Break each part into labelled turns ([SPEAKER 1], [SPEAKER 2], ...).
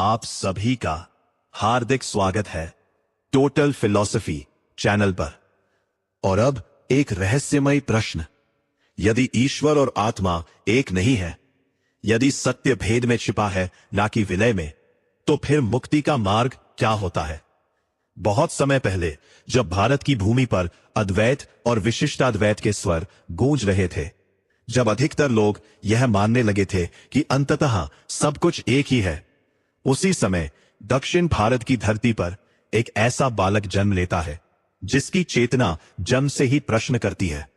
[SPEAKER 1] आप सभी का हार्दिक स्वागत है टोटल फिलॉसफी चैनल पर। और अब एक रहस्यमय प्रश्न, यदि ईश्वर और आत्मा एक नहीं है, यदि सत्य भेद में छिपा है ना कि विलय में, तो फिर मुक्ति का मार्ग क्या होता है? बहुत समय पहले जब भारत की भूमि पर अद्वैत और विशिष्टाद्वैत के स्वर गूंज रहे थे, जब अधिकतर लोग यह मानने लगे थे कि अंततः सब कुछ एक ही है, उसी समय दक्षिण भारत की धरती पर एक ऐसा बालक जन्म लेता है जिसकी चेतना जन्म से ही प्रश्न करती है।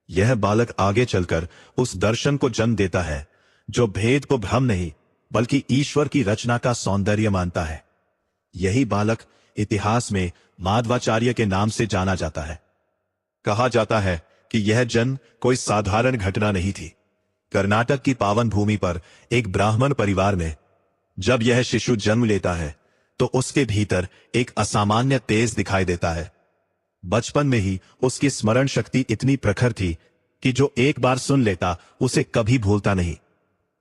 [SPEAKER 1] यह बालक आगे चलकर उस दर्शन को जन्म देता है जो भेद को भ्रम नहीं बल्कि ईश्वर की रचना का सौंदर्य मानता है। यही बालक इतिहास में माधवाचार्य के नाम से जाना जाता है। कहा जाता है कि यह जन्म कोई साधारण घटना नहीं थी। कर्नाटक की पावन भूमि पर एक ब्राह्मण परिवार में जब यह शिशु जन्म लेता है तो उसके भीतर एक असामान्य तेज दिखाई देता है। बचपन में ही उसकी स्मरण शक्ति इतनी प्रखर थी कि जो एक बार सुन लेता उसे कभी भूलता नहीं।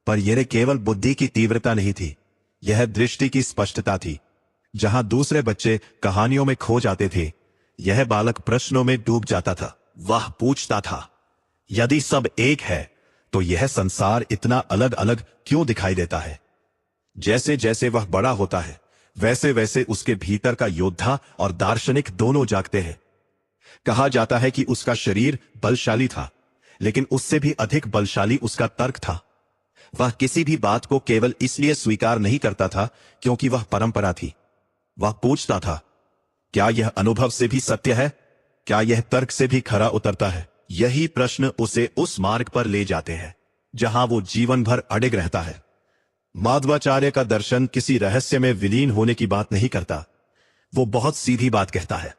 [SPEAKER 1] पर यह केवल बुद्धि की तीव्रता नहीं थी, यह दृष्टि की स्पष्टता थी। जहां दूसरे बच्चे कहानियों में खो जाते थे, यह बालक प्रश्नों में डूब जाता था। वह पूछता था, यदि सब एक है तो यह संसार इतना अलग अलग क्यों दिखाई देता है? जैसे जैसे वह बड़ा होता है, वैसे वैसे उसके भीतर का योद्धा और दार्शनिक दोनों जागते हैं। कहा जाता है कि उसका शरीर बलशाली था, लेकिन उससे भी अधिक बलशाली उसका तर्क था। वह किसी भी बात को केवल इसलिए स्वीकार नहीं करता था क्योंकि वह परंपरा थी। वह पूछता था, क्या यह अनुभव से भी सत्य है? क्या यह तर्क से भी खरा उतरता है? यही प्रश्न उसे उस मार्ग पर ले जाते हैं जहां वो जीवन भर अडिग रहता है। माधवाचार्य का दर्शन किसी रहस्य में विलीन होने की बात नहीं करता, वो बहुत सीधी बात कहता है।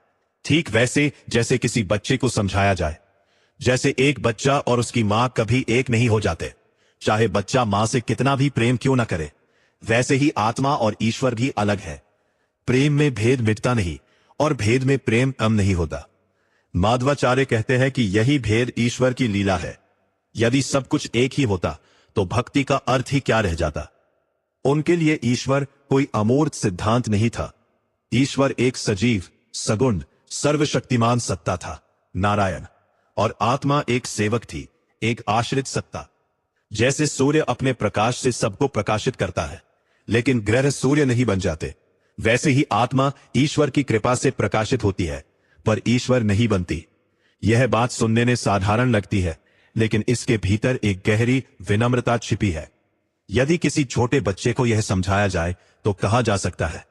[SPEAKER 1] ठीक वैसे जैसे किसी बच्चे को समझाया जाए, जैसे एक बच्चा और उसकी मां कभी एक नहीं हो जाते, चाहे बच्चा मां से कितना भी प्रेम क्यों ना करे, वैसे ही आत्मा और ईश्वर भी अलग है। प्रेम में भेद मिटता नहीं और भेद में प्रेम कम नहीं होता। माधवाचार्य कहते हैं कि यही भेद ईश्वर की लीला है। यदि सब कुछ एक ही होता तो भक्ति का अर्थ ही क्या रह जाता? उनके लिए ईश्वर कोई अमूर्त सिद्धांत नहीं था। ईश्वर एक सजीव, सगुण, सर्वशक्तिमान सत्ता था, नारायण। और आत्मा एक सेवक थी, एक आश्रित सत्ता। जैसे सूर्य अपने प्रकाश से सबको प्रकाशित करता है, लेकिन ग्रह सूर्य नहीं बन जाते, वैसे ही आत्मा ईश्वर की कृपा से प्रकाशित होती है, पर ईश्वर नहीं बनती। यह बात सुनने में साधारण लगती है, लेकिन इसके भीतर एक गहरी विनम्रता छिपी है। यदि किसी छोटे बच्चे को यह समझाया जाए तो कहा जा सकता है,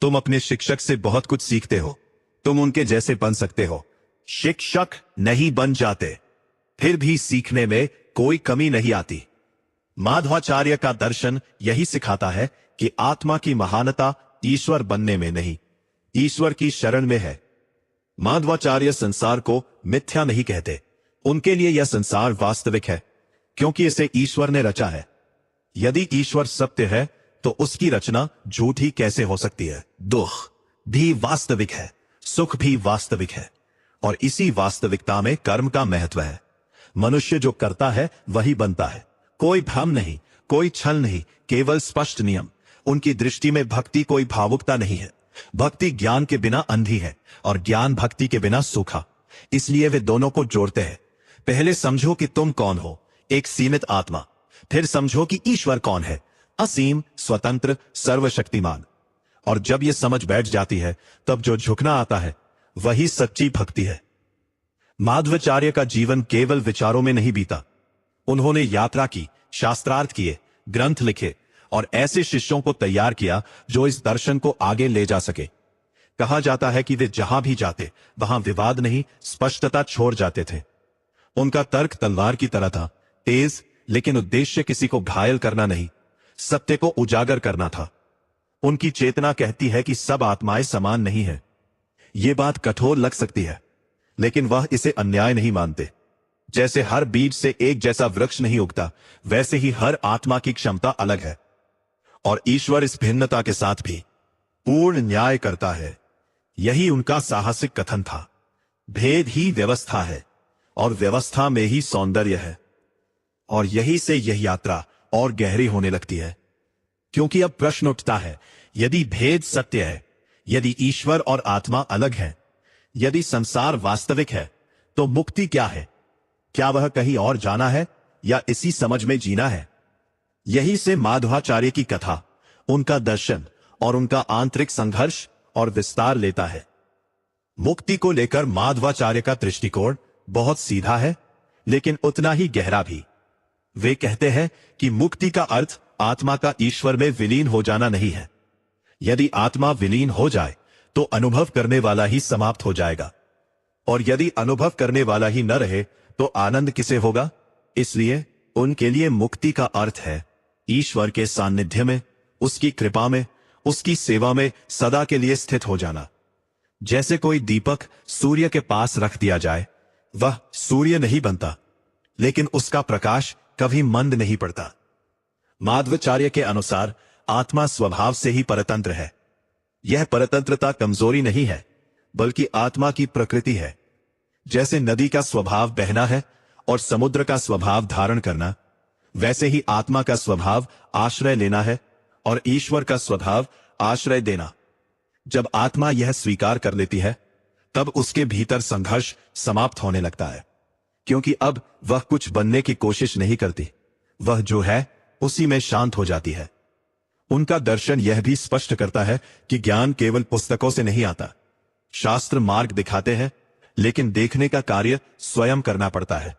[SPEAKER 1] तुम अपने शिक्षक से बहुत कुछ सीखते हो, तुम उनके जैसे बन सकते हो। शिक्षक नहीं बन जाते, फिर भी सीखने में कोई कमी नहीं आती। माधवाचार्य का दर्शन यही सिखाता है कि आत्मा की महानता ईश्वर बनने में नहीं, ईश्वर की शरण में है। माधवाचार्य संसार को मिथ्या नहीं कहते। उनके लिए यह संसार वास्तविक है क्योंकि इसे ईश्वर ने रचा है। यदि ईश्वर सत्य है तो उसकी रचना झूठी कैसे हो सकती है? दुख भी वास्तविक है, सुख भी वास्तविक है, और इसी वास्तविकता में कर्म का महत्व है। मनुष्य जो करता है वही बनता है। कोई भ्रम नहीं, कोई छल नहीं, केवल स्पष्ट नियम। उनकी दृष्टि में भक्ति कोई भावुकता नहीं है। भक्ति ज्ञान के बिना अंधी है और ज्ञान भक्ति के बिना सूखा। इसलिए वे दोनों को जोड़ते हैं। पहले समझो कि तुम कौन हो, एक सीमित आत्मा। फिर समझो कि ईश्वर कौन है, असीम, स्वतंत्र, सर्वशक्तिमान। और जब यह समझ बैठ जाती है, तब जो झुकना आता है वही सच्ची भक्ति है। माधवाचार्य का जीवन केवल विचारों में नहीं बीता। उन्होंने यात्रा की, शास्त्रार्थ किए, ग्रंथ लिखे और ऐसे शिष्यों को तैयार किया जो इस दर्शन को आगे ले जा सके। कहा जाता है कि वे जहां भी जाते वहां विवाद नहीं, स्पष्टता छोड़ जाते थे। उनका तर्क तलवार की तरह था, तेज, लेकिन उद्देश्य किसी को घायल करना नहीं, सत्य को उजागर करना था। उनकी चेतना कहती है कि सब आत्माएं समान नहीं है। ये बात कठोर लग सकती है, लेकिन वह इसे अन्याय नहीं मानते। जैसे हर बीज से एक जैसा वृक्ष नहीं उगता, वैसे ही हर आत्मा की क्षमता अलग है, और ईश्वर इस भिन्नता के साथ भी पूर्ण न्याय करता है। यही उनका साहसिक कथन था। भेद ही व्यवस्था है और व्यवस्था में ही सौंदर्य है। और यही से यह यात्रा और गहरी होने लगती है। क्योंकि अब प्रश्न उठता है, यदि भेद सत्य है, यदि ईश्वर और आत्मा अलग है, यदि संसार वास्तविक है, तो मुक्ति क्या है? क्या वह कहीं और जाना है या इसी समझ में जीना है? यही से माधवाचार्य की कथा, उनका दर्शन और उनका आंतरिक संघर्ष और विस्तार लेता है। मुक्ति को लेकर माधवाचार्य का दृष्टिकोण बहुत सीधा है, लेकिन उतना ही गहरा भी। वे कहते हैं कि मुक्ति का अर्थ आत्मा का ईश्वर में विलीन हो जाना नहीं है। यदि आत्मा विलीन हो जाए तो अनुभव करने वाला ही समाप्त हो जाएगा, और यदि अनुभव करने वाला ही न रहे तो आनंद किसे होगा? इसलिए उनके लिए मुक्ति का अर्थ है ईश्वर के सान्निध्य में, उसकी कृपा में, उसकी सेवा में सदा के लिए स्थित हो जाना। जैसे कोई दीपक सूर्य के पास रख दिया जाए, वह सूर्य नहीं बनता, लेकिन उसका प्रकाश कभी मंद नहीं पड़ता। माधवाचार्य के अनुसार आत्मा स्वभाव से ही परतंत्र है। यह परतंत्रता कमजोरी नहीं है, बल्कि आत्मा की प्रकृति है। जैसे नदी का स्वभाव बहना है और समुद्र का स्वभाव धारण करना, वैसे ही आत्मा का स्वभाव आश्रय लेना है और ईश्वर का स्वभाव आश्रय देना। जब आत्मा यह स्वीकार कर लेती है, तब उसके भीतर संघर्ष समाप्त होने लगता है, क्योंकि अब वह कुछ बनने की कोशिश नहीं करती, वह जो है उसी में शांत हो जाती है। उनका दर्शन यह भी स्पष्ट करता है कि ज्ञान केवल पुस्तकों से नहीं आता। शास्त्र मार्ग दिखाते हैं, लेकिन देखने का कार्य स्वयं करना पड़ता है।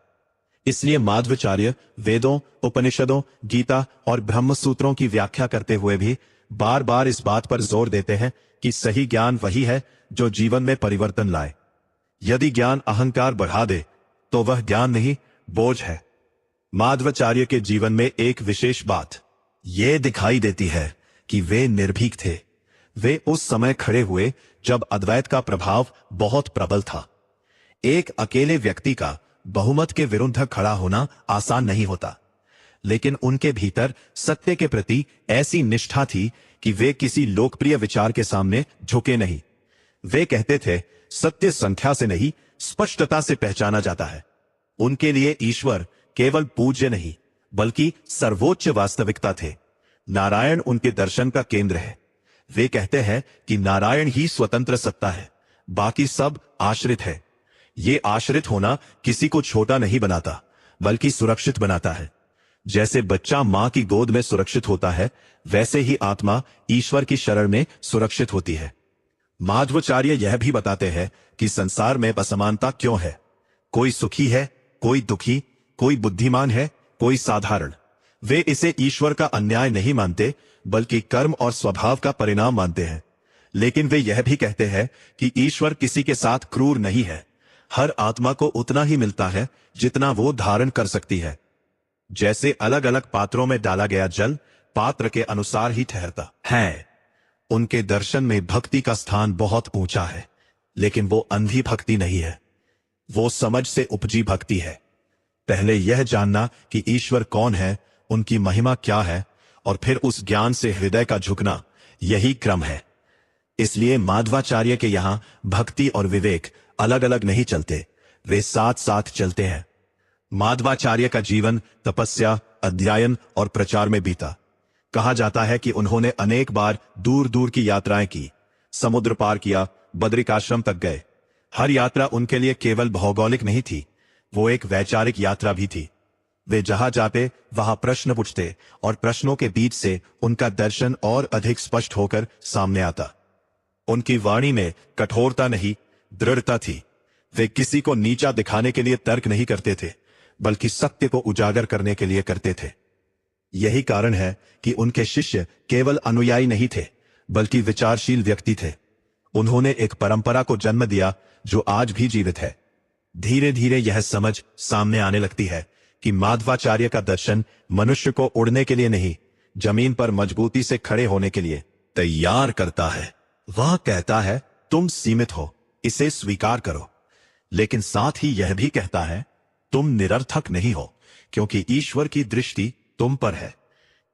[SPEAKER 1] इसलिए माधवाचार्य वेदों, उपनिषदों, गीता और ब्रह्मसूत्रों की व्याख्या करते हुए भी बार बार इस बात पर जोर देते हैं कि सही ज्ञान वही है जो जीवन में परिवर्तन लाए। यदि ज्ञान अहंकार बढ़ा दे तो वह ज्ञान नहीं, बोझ है। माधवाचार्य के जीवन में एक विशेष बात यह दिखाई देती है कि वे निर्भीक थे। वे उस समय खड़े हुए जब अद्वैत का प्रभाव बहुत प्रबल था। एक अकेले व्यक्ति का बहुमत के विरुद्ध खड़ा होना आसान नहीं होता, लेकिन उनके भीतर सत्य के प्रति ऐसी निष्ठा थी कि वे किसी लोकप्रिय विचार के सामने झुके नहीं। वे कहते थे, सत्य संख्या से नहीं, स्पष्टता से पहचाना जाता है। उनके लिए ईश्वर केवल पूज्य नहीं, बल्कि सर्वोच्च वास्तविकता थे। नारायण उनके दर्शन का केंद्र है। वे कहते हैं कि नारायण ही स्वतंत्र सत्ता है, बाकी सब आश्रित है। ये आश्रित होना किसी को छोटा नहीं बनाता, बल्कि सुरक्षित बनाता है। जैसे बच्चा मां की गोद में सुरक्षित होता है, वैसे ही आत्मा ईश्वर की शरण में सुरक्षित होती है। माधवाचार्य यह भी बताते हैं कि संसार में असमानता क्यों है। कोई सुखी है, कोई दुखी, कोई बुद्धिमान है, कोई साधारण। वे इसे ईश्वर का अन्याय नहीं मानते, बल्कि कर्म और स्वभाव का परिणाम मानते हैं। लेकिन वे यह भी कहते हैं कि ईश्वर किसी के साथ क्रूर नहीं है। हर आत्मा को उतना ही मिलता है जितना वो धारण कर सकती है। जैसे अलग अलग पात्रों में डाला गया जल पात्र के अनुसार ही ठहरता है। उनके दर्शन में भक्ति का स्थान बहुत ऊंचा है, लेकिन वो अंधी भक्ति नहीं है, वो समझ से उपजी भक्ति है। पहले यह जानना कि ईश्वर कौन है, उनकी महिमा क्या है, और फिर उस ज्ञान से हृदय का झुकना, यही क्रम है। इसलिए माधवाचार्य के यहां भक्ति और विवेक अलग अलग नहीं चलते, वे साथ साथ चलते हैं। माधवाचार्य का जीवन तपस्या, अध्ययन और प्रचार में बीता। कहा जाता है कि उन्होंने अनेक बार दूर दूर की यात्राएं की, समुद्र पार किया, बद्रिकाश्रम तक गए। हर यात्रा उनके लिए केवल भौगोलिक नहीं थी, वो एक वैचारिक यात्रा भी थी। वे जहां जाते वहां प्रश्न पूछते, और प्रश्नों के बीच से उनका दर्शन और अधिक स्पष्ट होकर सामने आता। उनकी वाणी में कठोरता नहीं, दृढ़ता थी। वे किसी को नीचा दिखाने के लिए तर्क नहीं करते थे, बल्कि सत्य को उजागर करने के लिए करते थे। यही कारण है कि उनके शिष्य केवल अनुयायी नहीं थे, बल्कि विचारशील व्यक्ति थे। उन्होंने एक परंपरा को जन्म दिया जो आज भी जीवित है। धीरे धीरे यह समझ सामने आने लगती है कि माधवाचार्य का दर्शन मनुष्य को उड़ने के लिए नहीं, जमीन पर मजबूती से खड़े होने के लिए तैयार करता है। वह कहता है, तुम सीमित हो, इसे स्वीकार करो, लेकिन साथ ही यह भी कहता है, तुम निरर्थक नहीं हो, क्योंकि ईश्वर की दृष्टि तुम पर है।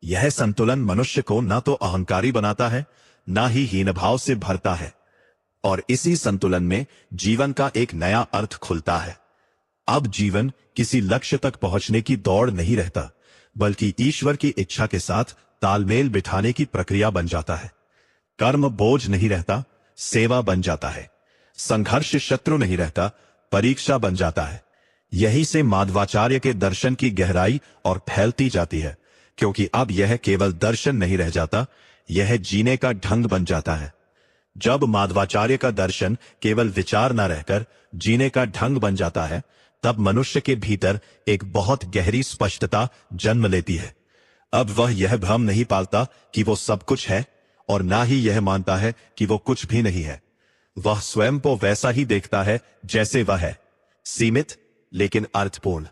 [SPEAKER 1] यह संतुलन मनुष्य को न तो अहंकारी बनाता है, न ही हीन भाव से भरता है, और इसी संतुलन में जीवन का एक नया अर्थ खुलता है। अब जीवन किसी लक्ष्य तक पहुंचने की दौड़ नहीं रहता, बल्कि ईश्वर की इच्छा के साथ तालमेल बिठाने की प्रक्रिया बन जाता है। कर्म बोझ नहीं रहता, सेवा बन जाता है। संघर्ष शत्रु नहीं रहता, परीक्षा बन जाता है। यही से माधवाचार्य के दर्शन की गहराई और फैलती जाती है, क्योंकि अब यह केवल दर्शन नहीं रह जाता, यह जीने का ढंग बन जाता है। जब माधवाचार्य का दर्शन केवल विचार न रहकर जीने का ढंग बन जाता है, तब मनुष्य के भीतर एक बहुत गहरी स्पष्टता जन्म लेती है। अब वह यह भ्रम नहीं पालता कि वो सब कुछ है, और ना ही यह मानता है कि वो कुछ भी नहीं है। वह स्वयं को वैसा ही देखता है जैसे वह है, सीमित लेकिन अर्थपूर्ण।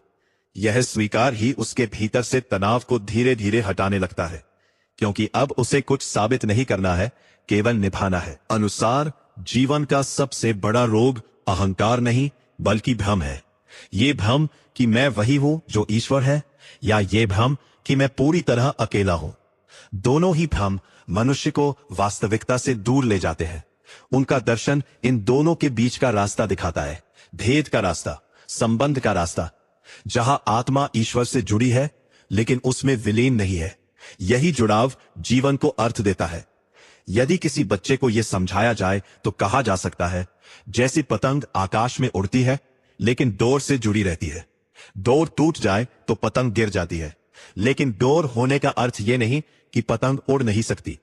[SPEAKER 1] यह स्वीकार ही उसके भीतर से तनाव को धीरे धीरे हटाने लगता है, क्योंकि अब उसे कुछ साबित नहीं करना है, केवल निभाना है। अनुसार जीवन का सबसे बड़ा रोग अहंकार नहीं बल्कि भ्रम है। ये भ्रम कि मैं वही हूं जो ईश्वर है, या ये भ्रम कि मैं पूरी तरह अकेला हूं। दोनों ही भ्रम मनुष्य को वास्तविकता से दूर ले जाते हैं। उनका दर्शन इन दोनों के बीच का रास्ता दिखाता है, भेद का रास्ता, संबंध का रास्ता, जहां आत्मा ईश्वर से जुड़ी है लेकिन उसमें विलीन नहीं है। यही जुड़ाव जीवन को अर्थ देता है। यदि किसी बच्चे को यह समझाया जाए तो कहा जा सकता है, जैसी पतंग आकाश में उड़ती है लेकिन डोर से जुड़ी रहती है। डोर टूट जाए तो पतंग गिर जाती है, लेकिन डोर होने का अर्थ यह नहीं कि पतंग उड़ नहीं सकती।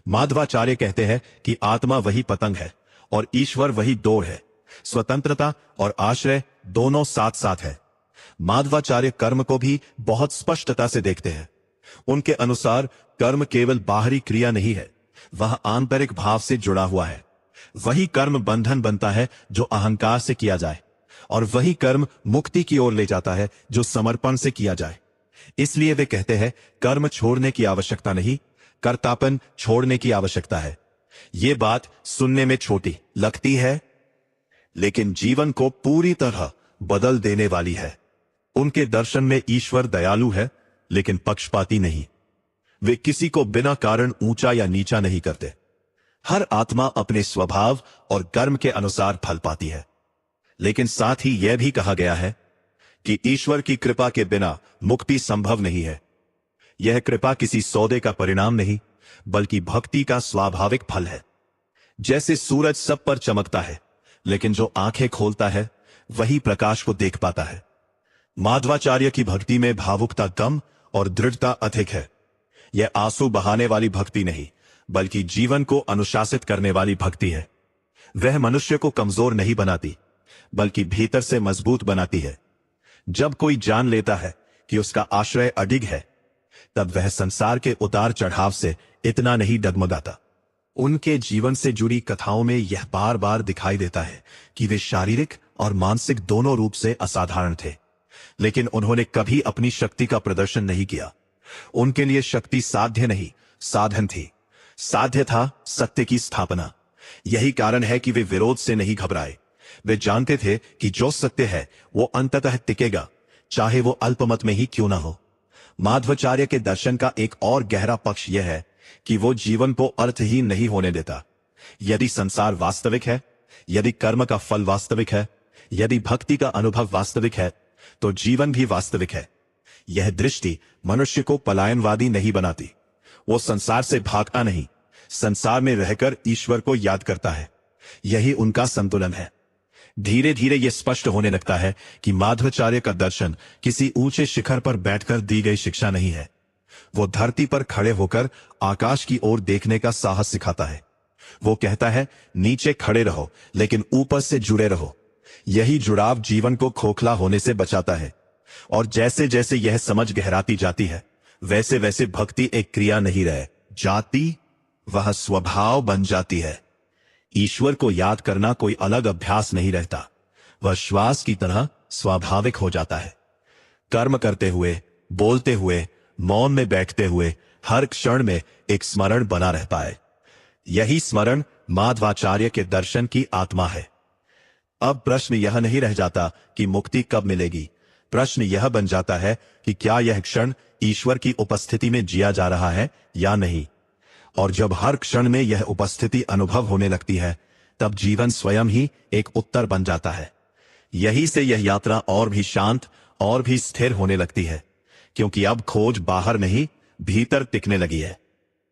[SPEAKER 1] माधवाचार्य कहते हैं कि आत्मा वही पतंग है और ईश्वर वही डोर है। स्वतंत्रता और आश्रय दोनों साथ साथ है। माधवाचार्य कर्म को भी बहुत स्पष्टता से देखते हैं। उनके अनुसार कर्म केवल बाहरी क्रिया नहीं है, वह आंतरिक भाव से जुड़ा हुआ है। वही कर्म बंधन बनता है जो अहंकार से किया जाए, और वही कर्म मुक्ति की ओर ले जाता है जो समर्पण से किया जाए। इसलिए वे कहते हैं, कर्म छोड़ने की आवश्यकता नहीं, कर्तापन छोड़ने की आवश्यकता है। ये बात सुनने में छोटी लगती है, लेकिन जीवन को पूरी तरह बदल देने वाली है। उनके दर्शन में ईश्वर दयालु है, लेकिन पक्षपाती नहीं। वे किसी को बिना कारण ऊंचा या नीचा नहीं करते। हर आत्मा अपने स्वभाव और कर्म के अनुसार फल पाती है। लेकिन साथ ही यह भी कहा गया है कि ईश्वर की कृपा के बिना मुक्ति संभव नहीं है। यह कृपा किसी सौदे का परिणाम नहीं, बल्कि भक्ति का स्वाभाविक फल है। जैसे सूरज सब पर चमकता है, लेकिन जो आंखें खोलता है वही प्रकाश को देख पाता है। माधवाचार्य की भक्ति में भावुकता कम और दृढ़ता अधिक है। यह आंसू बहाने वाली भक्ति नहीं, बल्कि जीवन को अनुशासित करने वाली भक्ति है। वह मनुष्य को कमजोर नहीं बनाती, बल्कि भीतर से मजबूत बनाती है। जब कोई जान लेता है कि उसका आश्रय अडिग है, तब वह संसार के उतार चढ़ाव से इतना नहीं डगमगाता। उनके जीवन से जुड़ी कथाओं में यह बार बार दिखाई देता है कि वे शारीरिक और मानसिक दोनों रूप से असाधारण थे, लेकिन उन्होंने कभी अपनी शक्ति का प्रदर्शन नहीं किया। उनके लिए शक्ति साध्य नहीं, साधन थी। साध्य था सत्य की स्थापना। यही कारण है कि वे विरोध से नहीं घबराए। वे जानते थे कि जो सत्य है वो अंततः टिकेगा, चाहे वो अल्पमत में ही क्यों ना हो। माधवाचार्य के दर्शन का एक और गहरा पक्ष यह है कि वो जीवन को अर्थहीन नहीं होने देता। यदि संसार वास्तविक है, यदि कर्म का फल वास्तविक है, यदि भक्ति का अनुभव वास्तविक है, तो जीवन भी वास्तविक है। यह दृष्टि मनुष्य को पलायनवादी नहीं बनाती। वो संसार से भागता नहीं, संसार में रहकर ईश्वर को याद करता है। यही उनका संतुलन है। धीरे धीरे यह स्पष्ट होने लगता है कि माधवाचार्य का दर्शन किसी ऊंचे शिखर पर बैठकर दी गई शिक्षा नहीं है। वो धरती पर खड़े होकर आकाश की ओर देखने का साहस सिखाता है। वो कहता है, नीचे खड़े रहो लेकिन ऊपर से जुड़े रहो। यही जुड़ाव जीवन को खोखला होने से बचाता है। और जैसे जैसे यह समझ गहराती जाती है, वैसे वैसे भक्ति एक क्रिया नहीं रह जाती, वह स्वभाव बन जाती है। ईश्वर को याद करना कोई अलग अभ्यास नहीं रहता, वह श्वास की तरह स्वाभाविक हो जाता है। कर्म करते हुए, बोलते हुए, मौन में बैठते हुए हर क्षण में एक स्मरण बना रहता है। यही स्मरण माधवाचार्य के दर्शन की आत्मा है। अब प्रश्न यह नहीं रह जाता कि मुक्ति कब मिलेगी। प्रश्न यह बन जाता है कि क्या यह क्षण ईश्वर की उपस्थिति में जिया जा रहा है या नहीं। और जब हर क्षण में यह उपस्थिति अनुभव होने लगती है, तब जीवन स्वयं ही एक उत्तर बन जाता है। यही से यह यात्रा और भी शांत और भी स्थिर होने लगती है, क्योंकि अब खोज बाहर नहीं भीतर टिकने लगी है।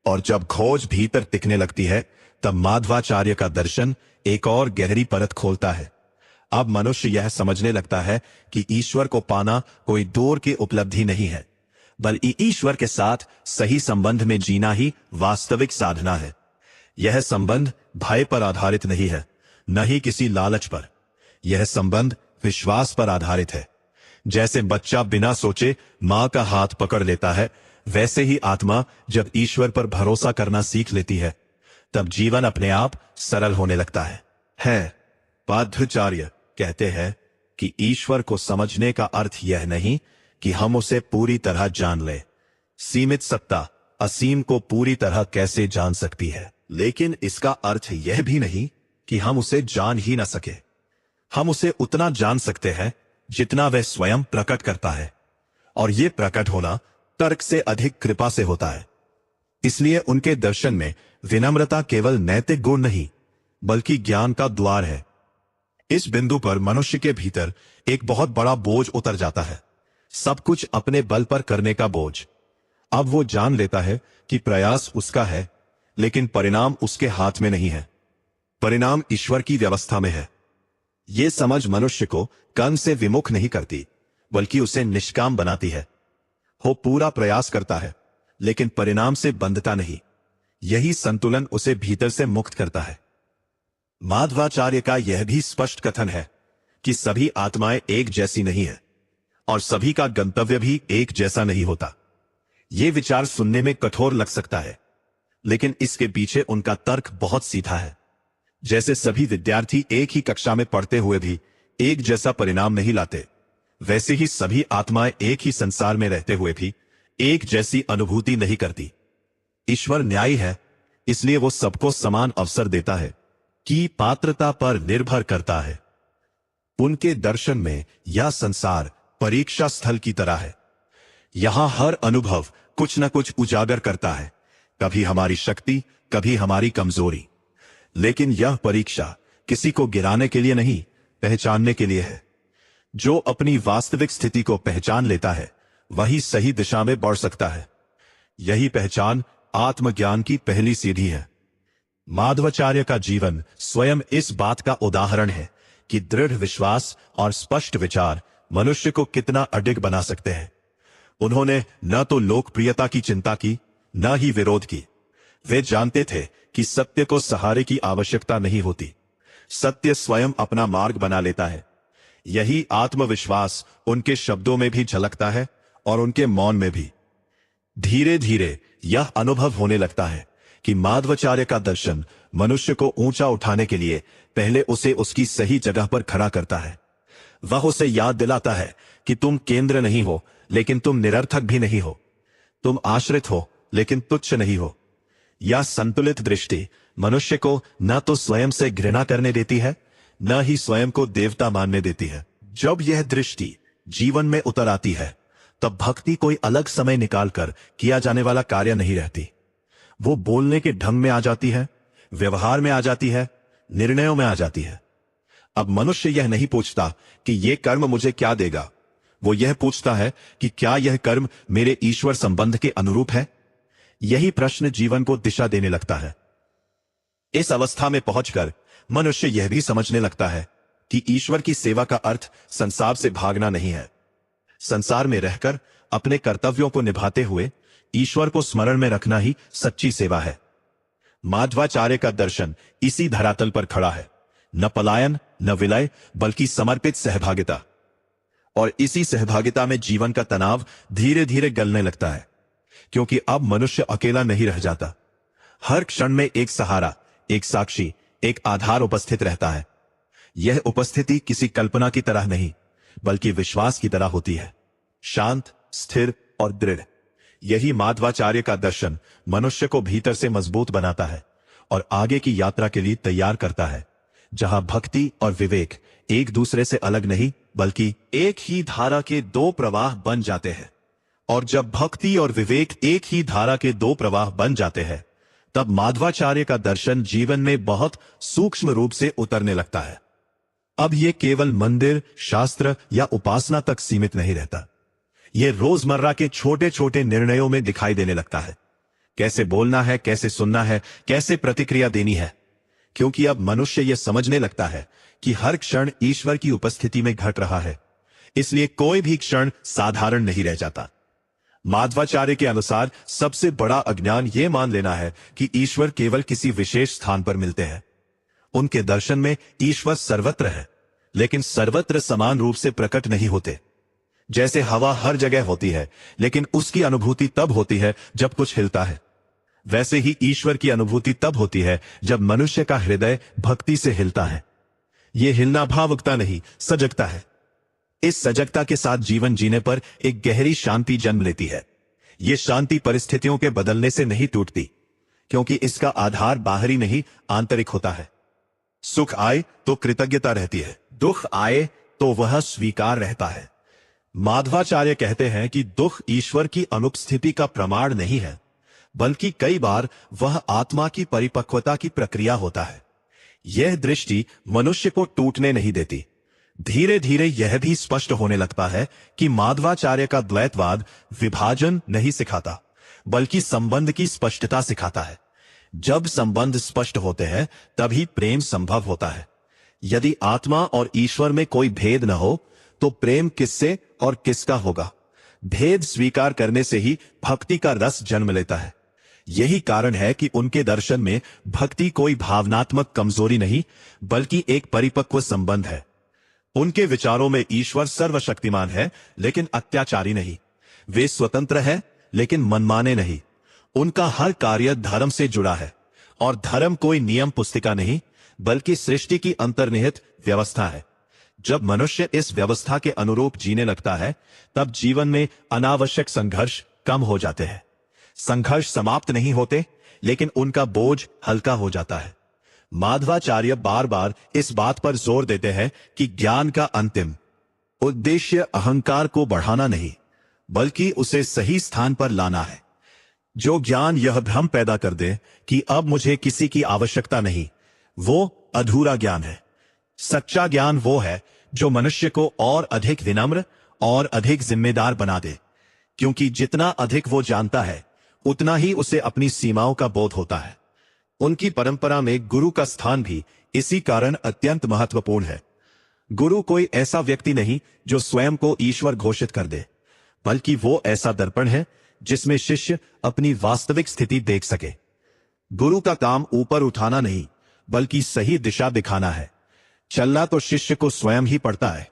[SPEAKER 1] और जब खोज भीतर टिकने लगती है, तब माधवाचार्य का दर्शन एक और गहरी परत खोलता है। अब मनुष्य यह समझने लगता है कि ईश्वर को पाना कोई दूर की उपलब्धि नहीं है, बल्कि ईश्वर के साथ सही संबंध में जीना ही वास्तविक साधना है। यह संबंध भय पर आधारित नहीं है, न ही किसी लालच पर। यह संबंध विश्वास पर आधारित है। जैसे बच्चा बिना सोचे मां का हाथ पकड़ लेता है, वैसे ही आत्मा जब ईश्वर पर भरोसा करना सीख लेती है, तब जीवन अपने आप सरल होने लगता है। पाद्याचार्य कहते हैं कि ईश्वर को समझने का अर्थ यह नहीं कि हम उसे पूरी तरह जान लें। सीमित सत्ता असीम को पूरी तरह कैसे जान सकती है, लेकिन इसका अर्थ यह भी नहीं कि हम उसे जान ही न सके। हम उसे उतना जान सकते हैं जितना वह स्वयं प्रकट करता है, और यह प्रकट होना तर्क से अधिक कृपा से होता है। इसलिए उनके दर्शन में विनम्रता केवल नैतिक गुण नहीं, बल्कि ज्ञान का द्वार है। इस बिंदु पर मनुष्य के भीतर एक बहुत बड़ा बोझ उतर जाता है, सब कुछ अपने बल पर करने का बोझ। अब वो जान लेता है कि प्रयास उसका है, लेकिन परिणाम उसके हाथ में नहीं है। परिणाम ईश्वर की व्यवस्था में है। ये समझ मनुष्य को कर्म से विमुख नहीं करती, बल्कि उसे निष्काम बनाती है। वो पूरा प्रयास करता है, लेकिन परिणाम से बंधता नहीं। यही संतुलन उसे भीतर से मुक्त करता है। माधवाचार्य का यह भी स्पष्ट कथन है कि सभी आत्माएं एक जैसी नहीं है, और सभी का गंतव्य भी एक जैसा नहीं होता। ये विचार सुनने में कठोर लग सकता है, लेकिन इसके पीछे उनका तर्क बहुत सीधा है। जैसे सभी विद्यार्थी एक ही कक्षा में पढ़ते हुए भी एक जैसा परिणाम नहीं लाते, वैसे ही सभी आत्माएं एक ही संसार में रहते हुए भी एक जैसी अनुभूति नहीं करती। ईश्वर न्यायी है, इसलिए वो सबको समान अवसर देता है कि पात्रता पर निर्भर करता है। उनके दर्शन में यह संसार परीक्षा स्थल की तरह है। यहां हर अनुभव कुछ न कुछ उजागर करता है, कभी हमारी शक्ति, कभी हमारी कमजोरी। लेकिन यह परीक्षा किसी को गिराने के लिए नहीं, पहचानने के लिए है। जो अपनी वास्तविक स्थिति को पहचान लेता है, वही सही दिशा में बढ़ सकता है। यही पहचान आत्मज्ञान की पहली सीढ़ी है। माधवाचार्य का जीवन स्वयं इस बात का उदाहरण है कि दृढ़ विश्वास और स्पष्ट विचार मनुष्य को कितना अडिग बना सकते हैं। उन्होंने न तो लोकप्रियता की चिंता की, न ही विरोध की। वे जानते थे कि सत्य को सहारे की आवश्यकता नहीं होती, सत्य स्वयं अपना मार्ग बना लेता है। यही आत्मविश्वास उनके शब्दों में भी झलकता है और उनके मौन में भी। धीरे धीरे यह अनुभव होने लगता है कि माधवाचार्य का दर्शन मनुष्य को ऊंचा उठाने के लिए पहले उसे उसकी सही जगह पर खड़ा करता है। वह उसे याद दिलाता है कि तुम केंद्र नहीं हो, लेकिन तुम निरर्थक भी नहीं हो। तुम आश्रित हो, लेकिन तुच्छ नहीं हो। यह संतुलित दृष्टि मनुष्य को न तो स्वयं से घृणा करने देती है, न ही स्वयं को देवता मानने देती है। जब यह दृष्टि जीवन में उतर आती है, तब भक्ति कोई अलग समय निकालकर किया जाने वाला कार्य नहीं रहती। वो बोलने के ढंग में आ जाती है, व्यवहार में आ जाती है, निर्णयों में आ जाती है। अब मनुष्य यह नहीं पूछता कि यह कर्म मुझे क्या देगा, वो यह पूछता है कि क्या यह कर्म मेरे ईश्वर संबंध के अनुरूप है। यही प्रश्न जीवन को दिशा देने लगता है। इस अवस्था में पहुंचकर मनुष्य यह भी समझने लगता है कि ईश्वर की सेवा का अर्थ संसार से भागना नहीं है। संसार में रहकर अपने कर्तव्यों को निभाते हुए ईश्वर को स्मरण में रखना ही सच्ची सेवा है। माधवाचार्य का दर्शन इसी धरातल पर खड़ा है, न पलायन, न विलय, बल्कि समर्पित सहभागिता। और इसी सहभागिता में जीवन का तनाव धीरे धीरे गलने लगता है, क्योंकि अब मनुष्य अकेला नहीं रह जाता। हर क्षण में एक सहारा, एक साक्षी, एक आधार उपस्थित रहता है। यह उपस्थिति किसी कल्पना की तरह नहीं, बल्कि विश्वास की तरह होती है, शांत, स्थिर और दृढ़। यही माधवाचार्य का दर्शन मनुष्य को भीतर से मजबूत बनाता है और आगे की यात्रा के लिए तैयार करता है, जहां भक्ति और विवेक एक दूसरे से अलग नहीं, बल्कि एक ही धारा के दो प्रवाह बन जाते हैं। और जब भक्ति और विवेक एक ही धारा के दो प्रवाह बन जाते हैं, तब माधवाचार्य का दर्शन जीवन में बहुत सूक्ष्म रूप से उतरने लगता है। अब यह केवल मंदिर, शास्त्र या उपासना तक सीमित नहीं रहता। ये रोजमर्रा के छोटे छोटे निर्णयों में दिखाई देने लगता है। कैसे बोलना है, कैसे सुनना है, कैसे प्रतिक्रिया देनी है। क्योंकि अब मनुष्य यह समझने लगता है कि हर क्षण ईश्वर की उपस्थिति में घट रहा है, इसलिए कोई भी क्षण साधारण नहीं रह जाता। माध्वाचार्य के अनुसार सबसे बड़ा अज्ञान यह मान लेना है कि ईश्वर केवल किसी विशेष स्थान पर मिलते हैं। उनके दर्शन में ईश्वर सर्वत्र है, लेकिन सर्वत्र समान रूप से प्रकट नहीं होते। जैसे हवा हर जगह होती है, लेकिन उसकी अनुभूति तब होती है जब कुछ हिलता है, वैसे ही ईश्वर की अनुभूति तब होती है जब मनुष्य का हृदय भक्ति से हिलता है। यह हिलना भावुकता नहीं, सजगता है। इस सजगता के साथ जीवन जीने पर एक गहरी शांति जन्म लेती है। यह शांति परिस्थितियों के बदलने से नहीं टूटती, क्योंकि इसका आधार बाहरी नहीं, आंतरिक होता है। सुख आए तो कृतज्ञता रहती है, दुख आए तो वह स्वीकार रहता है। माध्वाचार्य कहते हैं कि दुख ईश्वर की अनुपस्थिति का प्रमाण नहीं है, बल्कि कई बार वह आत्मा की परिपक्वता की प्रक्रिया होता है। यह दृष्टि मनुष्य को टूटने नहीं देती। धीरे धीरे यह भी स्पष्ट होने लगता है कि माध्वाचार्य का द्वैतवाद विभाजन नहीं सिखाता, बल्कि संबंध की स्पष्टता सिखाता है। जब संबंध स्पष्ट होते हैं तभी प्रेम संभव होता है। यदि आत्मा और ईश्वर में कोई भेद न हो तो प्रेम किससे और किसका होगा? भेद स्वीकार करने से ही भक्ति का रस जन्म लेता है। यही कारण है कि उनके दर्शन में भक्ति कोई भावनात्मक कमजोरी नहीं, बल्कि एक परिपक्व संबंध है। उनके विचारों में ईश्वर सर्वशक्तिमान है, लेकिन अत्याचारी नहीं। वे स्वतंत्र है, लेकिन मनमाने नहीं। उनका हर कार्य धर्म से जुड़ा है, और धर्म कोई नियम पुस्तिका नहीं, बल्कि सृष्टि की अंतर्निहित व्यवस्था है। जब मनुष्य इस व्यवस्था के अनुरूप जीने लगता है, तब जीवन में अनावश्यक संघर्ष कम हो जाते हैं। संघर्ष समाप्त नहीं होते, लेकिन उनका बोझ हल्का हो जाता है। माध्वाचार्य बार बार इस बात पर जोर देते हैं कि ज्ञान का अंतिम उद्देश्य अहंकार को बढ़ाना नहीं, बल्कि उसे सही स्थान पर लाना है। जो ज्ञान यह भ्रम पैदा कर दे कि अब मुझे किसी की आवश्यकता नहीं, वो अधूरा ज्ञान है। सच्चा ज्ञान वो है जो मनुष्य को और अधिक विनम्र और अधिक जिम्मेदार बना दे, क्योंकि जितना अधिक वो जानता है, उतना ही उसे अपनी सीमाओं का बोध होता है। उनकी परंपरा में गुरु का स्थान भी इसी कारण अत्यंत महत्वपूर्ण है। गुरु कोई ऐसा व्यक्ति नहीं जो स्वयं को ईश्वर घोषित कर दे, बल्कि वो ऐसा दर्पण है जिसमें शिष्य अपनी वास्तविक स्थिति देख सके। गुरु का काम ऊपर उठाना नहीं, बल्कि सही दिशा दिखाना है। चलना तो शिष्य को स्वयं ही पड़ता है।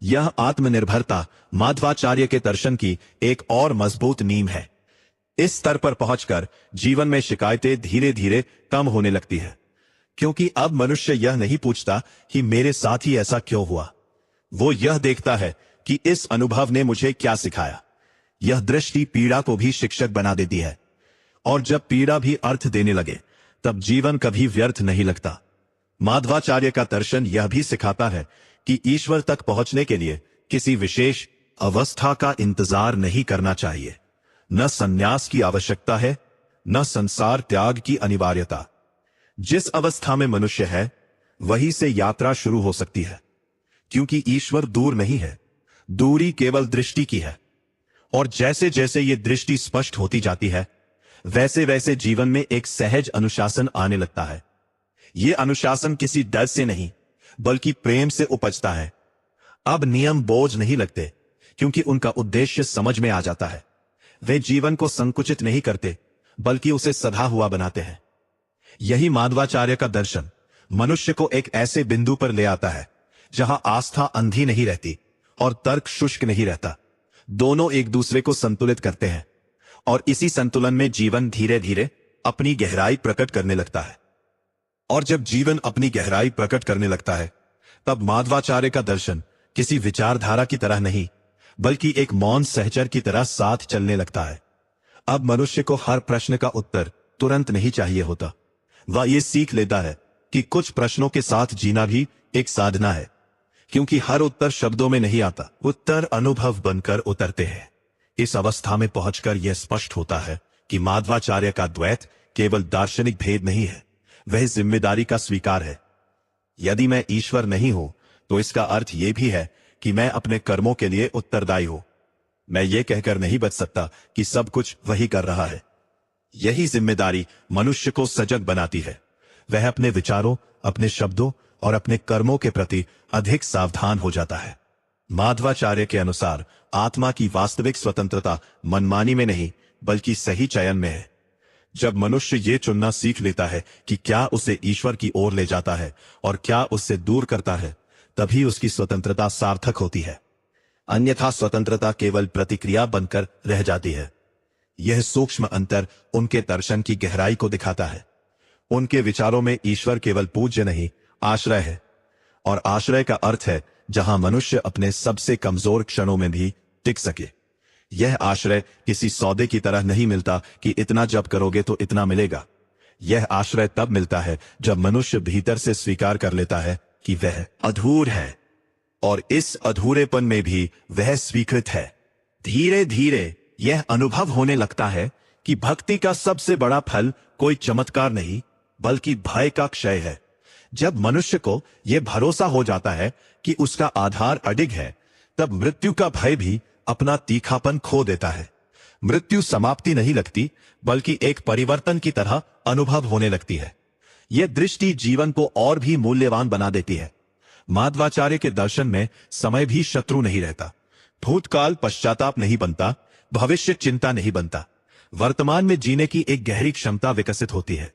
[SPEAKER 1] यह आत्मनिर्भरता माध्वाचार्य के दर्शन की एक और मजबूत नींव है। इस स्तर पर पहुंचकर जीवन में शिकायतें धीरे धीरे कम होने लगती है, क्योंकि अब मनुष्य यह नहीं पूछता कि मेरे साथ ही ऐसा क्यों हुआ। वो यह देखता है कि इस अनुभव ने मुझे क्या सिखाया। यह दृष्टि पीड़ा को भी शिक्षक बना देती है, और जब पीड़ा भी अर्थ देने लगे, तब जीवन कभी व्यर्थ नहीं लगता। माध्वाचार्य का दर्शन यह भी सिखाता है कि ईश्वर तक पहुंचने के लिए किसी विशेष अवस्था का इंतजार नहीं करना चाहिए। न संन्यास की आवश्यकता है, न संसार त्याग की अनिवार्यता। जिस अवस्था में मनुष्य है, वहीं से यात्रा शुरू हो सकती है, क्योंकि ईश्वर दूर नहीं है। दूरी केवल दृष्टि की है, और जैसे जैसे ये दृष्टि स्पष्ट होती जाती है, वैसे वैसे जीवन में एक सहज अनुशासन आने लगता है। ये अनुशासन किसी डर से नहीं, बल्कि प्रेम से उपजता है। अब नियम बोझ नहीं लगते, क्योंकि उनका उद्देश्य समझ में आ जाता है। वे जीवन को संकुचित नहीं करते, बल्कि उसे सधा हुआ बनाते हैं। यही माध्वाचार्य का दर्शन मनुष्य को एक ऐसे बिंदु पर ले आता है जहां आस्था अंधी नहीं रहती और तर्क शुष्क नहीं रहता। दोनों एक दूसरे को संतुलित करते हैं, और इसी संतुलन में जीवन धीरे धीरे अपनी गहराई प्रकट करने लगता है। और जब जीवन अपनी गहराई प्रकट करने लगता है, तब माध्वाचार्य का दर्शन किसी विचारधारा की तरह नहीं, बल्कि एक मौन सहचर की तरह साथ चलने लगता है। अब मनुष्य को हर प्रश्न का उत्तर तुरंत नहीं चाहिए होता। वह ये सीख लेता है कि कुछ प्रश्नों के साथ जीना भी एक साधना है, क्योंकि हर उत्तर शब्दों में नहीं आता, उत्तर अनुभव बनकर उतरते हैं। इस अवस्था में पहुंचकर यह स्पष्ट होता है कि माध्वाचार्य का द्वैत केवल दार्शनिक भेद नहीं है, वह जिम्मेदारी का स्वीकार है। यदि मैं ईश्वर नहीं हूं, तो इसका अर्थ यह भी है कि मैं अपने कर्मों के लिए उत्तरदायी हूं। मैं ये कहकर नहीं बच सकता कि सब कुछ वही कर रहा है। यही जिम्मेदारी मनुष्य को सजग बनाती है। वह अपने विचारों, अपने शब्दों और अपने कर्मों के प्रति अधिक सावधान हो जाता है। माध्वाचार्य के अनुसार आत्मा की वास्तविक स्वतंत्रता मनमानी में नहीं, बल्कि सही चयन में है। जब मनुष्य ये चुनना सीख लेता है कि क्या उसे ईश्वर की ओर ले जाता है और क्या उससे दूर करता है, तभी उसकी स्वतंत्रता सार्थक होती है। अन्यथा स्वतंत्रता केवल प्रतिक्रिया बनकर रह जाती है। यह सूक्ष्म अंतर उनके दर्शन की गहराई को दिखाता है। उनके विचारों में ईश्वर केवल पूज्य नहीं, आश्रय है, और आश्रय का अर्थ है जहां मनुष्य अपने सबसे कमजोर क्षणों में भी टिक सके। यह आश्रय किसी सौदे की तरह नहीं मिलता कि इतना जप करोगे तो इतना मिलेगा। यह आश्रय तब मिलता है जब मनुष्य भीतर से स्वीकार कर लेता है कि वह अधूर है, और इस अधूरेपन में भी वह स्वीकृत है। धीरे धीरे यह अनुभव होने लगता है कि भक्ति का सबसे बड़ा फल कोई चमत्कार नहीं, बल्कि भय का क्षय है। जब मनुष्य को यह भरोसा हो जाता है कि उसका आधार अडिग है, तब मृत्यु का भय भी अपना तीखापन खो देता है। मृत्यु समाप्ति नहीं लगती, बल्कि एक परिवर्तन की तरह अनुभव होने लगती है। यह दृष्टि जीवन को और भी मूल्यवान बना देती है। माध्वाचार्य के दर्शन में समय भी शत्रु नहीं रहता। भूतकाल पश्चाताप नहीं बनता, भविष्य चिंता नहीं बनता। वर्तमान में जीने की एक गहरी क्षमता विकसित होती है,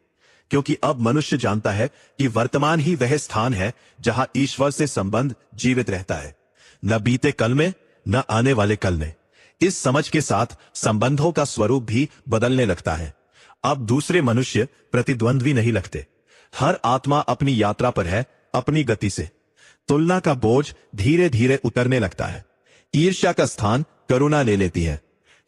[SPEAKER 1] क्योंकि अब मनुष्य जानता है कि वर्तमान ही वह स्थान है जहां ईश्वर से संबंध जीवित रहता है, न बीते कल में, न आने वाले कल में। इस समझ के साथ संबंधों का स्वरूप भी बदलने लगता है। अब दूसरे मनुष्य प्रतिद्वंद्वी नहीं लगते। हर आत्मा अपनी यात्रा पर है, अपनी गति से। तुलना का बोझ धीरे धीरे उतरने लगता है। ईर्ष्या का स्थान करुणा ले लेती है,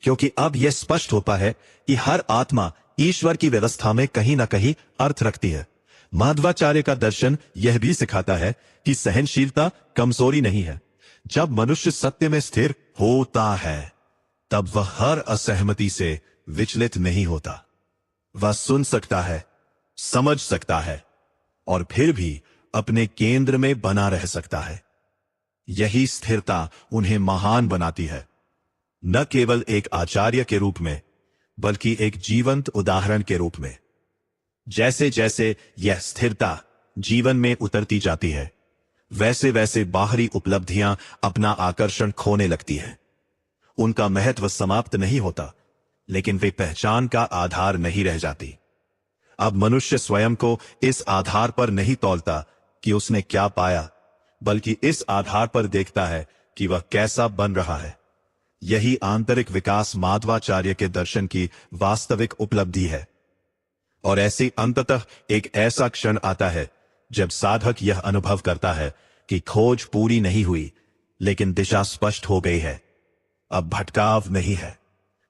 [SPEAKER 1] क्योंकि अब यह स्पष्ट होता है कि हर आत्मा ईश्वर की व्यवस्था में कहीं ना कहीं अर्थ रखती है। माध्वाचार्य का दर्शन यह भी सिखाता है कि सहनशीलता कमजोरी नहीं है। जब मनुष्य सत्य में स्थिर होता है, तब वह हर असहमति से विचलित नहीं होता। वह सुन सकता है, समझ सकता है, और फिर भी अपने केंद्र में बना रह सकता है। यही स्थिरता उन्हें महान बनाती है, न केवल एक आचार्य के रूप में, बल्कि एक जीवंत उदाहरण के रूप में। जैसे जैसे यह स्थिरता जीवन में उतरती जाती है, वैसे वैसे बाहरी उपलब्धियां अपना आकर्षण खोने लगती हैं। उनका महत्व समाप्त नहीं होता, लेकिन वे पहचान का आधार नहीं रह जाती। अब मनुष्य स्वयं को इस आधार पर नहीं तौलता कि उसने क्या पाया, बल्कि इस आधार पर देखता है कि वह कैसा बन रहा है। यही आंतरिक विकास माध्वाचार्य के दर्शन की वास्तविक उपलब्धि है। और ऐसे अंततः एक ऐसा क्षण आता है जब साधक यह अनुभव करता है कि खोज पूरी नहीं हुई, लेकिन दिशा स्पष्ट हो गई है। अब भटकाव नहीं है।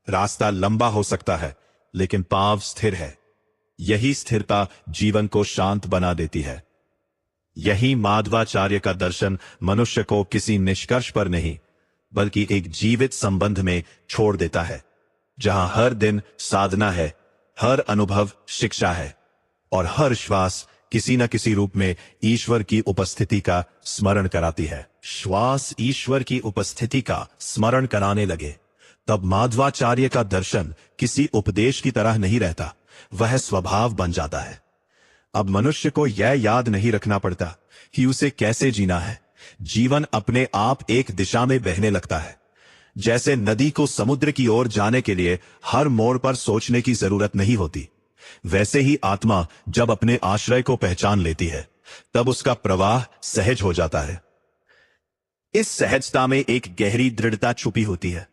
[SPEAKER 1] रास्ता लंबा हो सकता है, लेकिन पांव स्थिर है। यही स्थिरता जीवन को शांत बना देती है। यही माध्वाचार्य का दर्शन मनुष्य को किसी निष्कर्ष पर नहीं, बल्कि एक जीवित संबंध में छोड़ देता है, जहां हर दिन साधना है, हर अनुभव शिक्षा है, और हर श्वास किसी न किसी रूप में ईश्वर की उपस्थिति का स्मरण कराती है। श्वास ईश्वर की उपस्थिति का स्मरण कराने लगे, तब माध्वाचार्य का दर्शन किसी उपदेश की तरह नहीं रहता, वह स्वभाव बन जाता है। अब मनुष्य को यह याद नहीं रखना पड़ता कि उसे कैसे जीना है। जीवन अपने आप एक दिशा में बहने लगता है। जैसे नदी को समुद्र की ओर जाने के लिए हर मोड़ पर सोचने की जरूरत नहीं होती, वैसे ही आत्मा जब अपने आश्रय को पहचान लेती है, तब उसका प्रवाह सहज हो जाता है। इस सहजता में एक गहरी दृढ़ता छुपी होती है।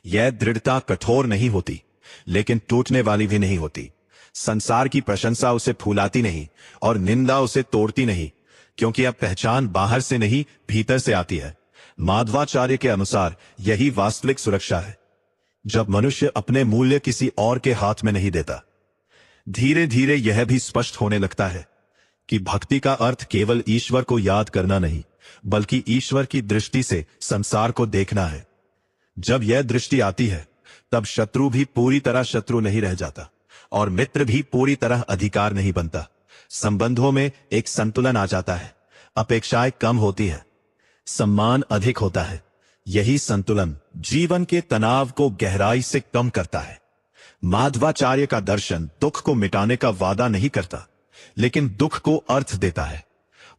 [SPEAKER 1] यह दृढ़ता कठोर नहीं होती, लेकिन टूटने वाली भी नहीं होती। संसार की प्रशंसा उसे फूलाती नहीं और निंदा उसे तोड़ती नहीं, क्योंकि अब पहचान बाहर से नहीं, भीतर से आती है। माध्वाचार्य के अनुसार यही वास्तविक सुरक्षा है, जब मनुष्य अपने मूल्य किसी और के हाथ में नहीं देता। धीरे धीरे यह भी स्पष्ट होने लगता है कि भक्ति का अर्थ केवल ईश्वर को याद करना नहीं, बल्कि ईश्वर की दृष्टि से संसार को देखना है। जब यह दृष्टि आती है, तब शत्रु भी पूरी तरह शत्रु नहीं रह जाता, और मित्र भी पूरी तरह अधिकार नहीं बनता। संबंधों में एक संतुलन आ जाता है। अपेक्षाएं कम होती है, सम्मान अधिक होता है। यही संतुलन जीवन के तनाव को गहराई से कम करता है। माधवाचार्य का दर्शन दुख को मिटाने का वादा नहीं करता, लेकिन दुख को अर्थ देता है।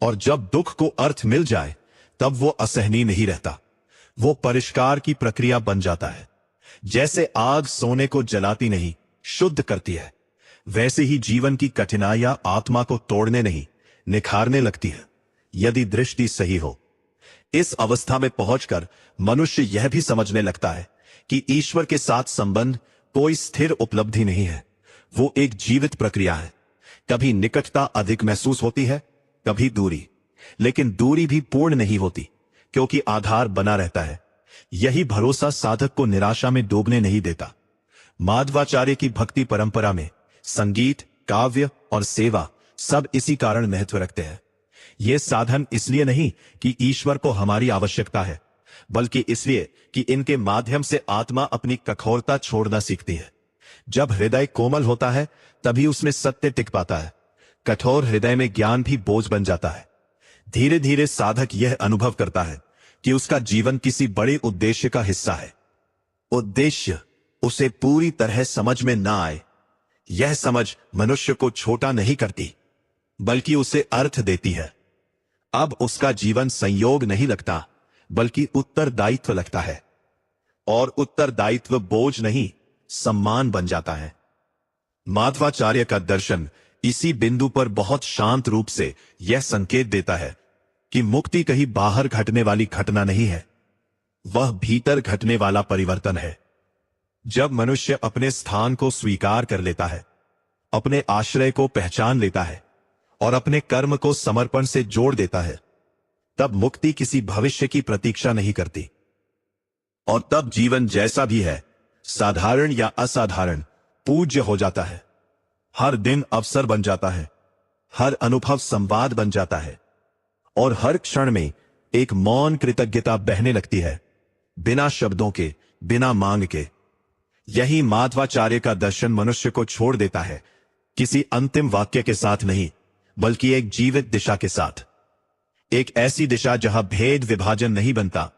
[SPEAKER 1] और जब दुख को अर्थ मिल जाए तब वो असहनीय नहीं रहता, वो परिष्कार की प्रक्रिया बन जाता है। जैसे आग सोने को जलाती नहीं, शुद्ध करती है, वैसे ही जीवन की कठिनाइयां आत्मा को तोड़ने नहीं, निखारने लगती है, यदि दृष्टि सही हो। इस अवस्था में पहुंचकर मनुष्य यह भी समझने लगता है कि ईश्वर के साथ संबंध कोई स्थिर उपलब्धि नहीं है, वो एक जीवित प्रक्रिया है। कभी निकटता अधिक महसूस होती है, कभी दूरी, लेकिन दूरी भी पूर्ण नहीं होती, क्योंकि आधार बना रहता है। यही भरोसा साधक को निराशा में डूबने नहीं देता। माधवाचार्य की भक्ति परंपरा में संगीत, काव्य और सेवा सब इसी कारण महत्व रखते हैं। ये साधन इसलिए नहीं कि ईश्वर को हमारी आवश्यकता है, बल्कि इसलिए कि इनके माध्यम से आत्मा अपनी कठोरता छोड़ना सीखती है। जब हृदय कोमल होता है तभी उसमें सत्य टिक पाता है। कठोर हृदय में ज्ञान भी बोझ बन जाता है। धीरे धीरे साधक यह अनुभव करता है कि उसका जीवन किसी बड़े उद्देश्य का हिस्सा है। उद्देश्य उसे पूरी तरह समझ में ना आए, यह समझ मनुष्य को छोटा नहीं करती, बल्कि उसे अर्थ देती है। अब उसका जीवन संयोग नहीं लगता, बल्कि उत्तरदायित्व लगता है, और उत्तरदायित्व बोझ नहीं, सम्मान बन जाता है। माधवाचार्य का दर्शन इसी बिंदु पर बहुत शांत रूप से यह संकेत देता है कि मुक्ति कहीं बाहर घटने वाली घटना नहीं है, वह भीतर घटने वाला परिवर्तन है। जब मनुष्य अपने स्थान को स्वीकार कर लेता है, अपने आश्रय को पहचान लेता है और अपने कर्म को समर्पण से जोड़ देता है, तब मुक्ति किसी भविष्य की प्रतीक्षा नहीं करती। और तब जीवन जैसा भी है, साधारण या असाधारण, पूज्य हो जाता है। हर दिन अवसर बन जाता है, हर अनुभव संवाद बन जाता है, और हर क्षण में एक मौन कृतज्ञता बहने लगती है, बिना शब्दों के, बिना मांग के। यही माधवाचार्य का दर्शन मनुष्य को छोड़ देता है, किसी अंतिम वाक्य के साथ नहीं, बल्कि एक जीवित दिशा के साथ। एक ऐसी दिशा जहां भेद विभाजन नहीं बनता,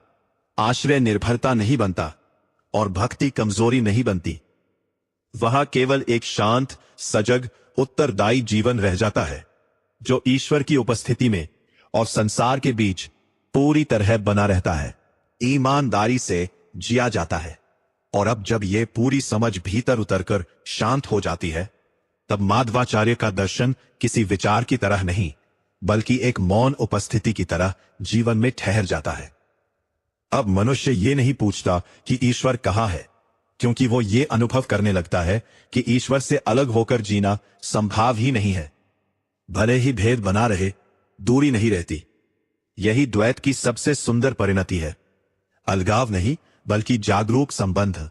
[SPEAKER 1] आश्रय निर्भरता नहीं बनता, और भक्ति कमजोरी नहीं बनती। वहां केवल एक शांत, सजग, उत्तरदायी जीवन रह जाता है, जो ईश्वर की उपस्थिति में और संसार के बीच पूरी तरह बना रहता है, ईमानदारी से जिया जाता है। और अब जब यह पूरी समझ भीतर उतरकर शांत हो जाती है, तब माधवाचार्य का दर्शन किसी विचार की तरह नहीं, बल्कि एक मौन उपस्थिति की तरह जीवन में ठहर जाता है। अब मनुष्य ये नहीं पूछता कि ईश्वर कहाँ है, क्योंकि वो ये अनुभव करने लगता है कि ईश्वर से अलग होकर जीना संभव ही नहीं है। भले ही भेद बना रहे, दूरी नहीं रहती। यही द्वैत की सबसे सुंदर परिणति है, अलगाव नहीं, बल्कि जागरूक संबंध।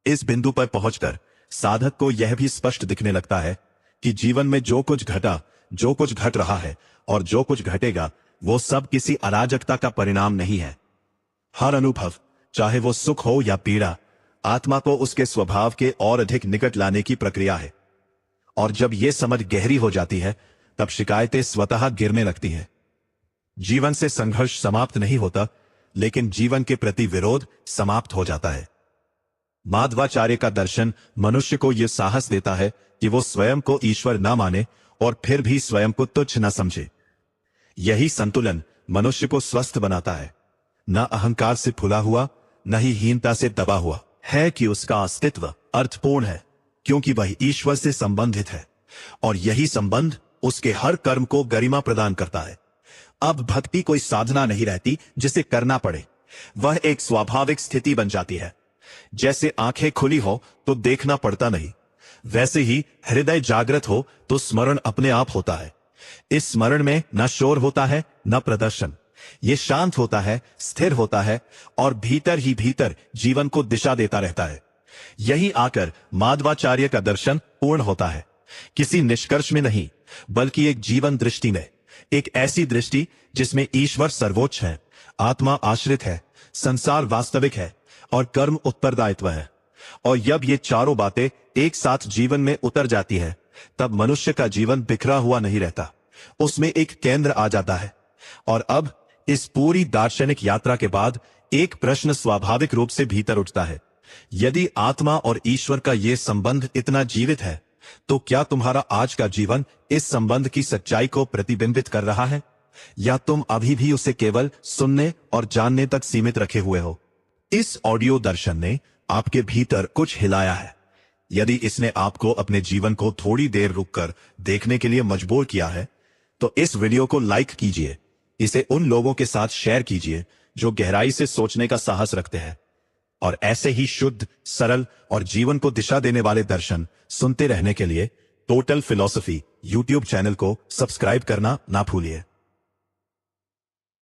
[SPEAKER 1] इस बिंदु पर पहुंचकर साधक को यह भी स्पष्ट दिखने लगता है कि जीवन में जो कुछ घटा, जो कुछ घट रहा है और जो कुछ घटेगा, वो सब किसी अराजकता का परिणाम नहीं है। हर अनुभव, चाहे वो सुख हो या पीड़ा, आत्मा को उसके स्वभाव के और अधिक निकट लाने की प्रक्रिया है। और जब यह समझ गहरी हो जाती है, तब शिकायतें स्वतः गिरने लगती हैं। जीवन से संघर्ष समाप्त नहीं होता, लेकिन जीवन के प्रति विरोध समाप्त हो जाता है। माधवाचार्य का दर्शन मनुष्य को यह साहस देता है कि वो स्वयं को ईश्वर न माने और फिर भी स्वयं को तुच्छ न समझे। यही संतुलन मनुष्य को स्वस्थ बनाता है, न अहंकार से फुला हुआ, न ही हीनता से दबा हुआ है, कि उसका अस्तित्व अर्थपूर्ण है, क्योंकि वह ईश्वर से संबंधित है, और यही संबंध उसके हर कर्म को गरिमा प्रदान करता है। अब भक्ति कोई साधना नहीं रहती जिसे करना पड़े, वह एक स्वाभाविक स्थिति बन जाती है। जैसे आंखें खुली हो तो देखना पड़ता नहीं, वैसे ही हृदय जागृत हो तो स्मरण अपने आप होता है। इस स्मरण में न शोर होता है, न प्रदर्शन। ये शांत होता है, स्थिर होता है, और भीतर ही भीतर जीवन को दिशा देता रहता है। यही आकर माधवाचार्य का दर्शन पूर्ण होता है, किसी निष्कर्ष में नहीं, बल्कि एक जीवन दृष्टि में। एक ऐसी दृष्टि जिसमें ईश्वर सर्वोच्च है, आत्मा आश्रित है, संसार वास्तविक है, और कर्म उत्तरदायित्व है। और जब ये चारों बातें एक साथ जीवन में उतर जाती है, तब मनुष्य का जीवन बिखरा हुआ नहीं रहता, उसमें एक केंद्र आ जाता है। और अब इस पूरी दार्शनिक यात्रा के बाद एक प्रश्न स्वाभाविक रूप से भीतर उठता है। यदि आत्मा और ईश्वर का यह संबंध इतना जीवित है, तो क्या तुम्हारा आज का जीवन इस संबंध की सच्चाई को प्रतिबिंबित कर रहा है, या तुम अभी भी उसे केवल सुनने और जानने तक सीमित रखे हुए हो? इस ऑडियो दर्शन ने आपके भीतर कुछ हिलाया है। यदि इसने आपको अपने जीवन को थोड़ी देर रुककर देखने के लिए मजबूर किया है, तो इस वीडियो को लाइक कीजिए, इसे उन लोगों के साथ शेयर कीजिए जो गहराई से सोचने का साहस रखते हैं, और ऐसे ही शुद्ध, सरल और जीवन को दिशा देने वाले दर्शन सुनते रहने के लिए टोटल फिलॉसफी यूट्यूब चैनल को सब्सक्राइब करना ना भूलिए।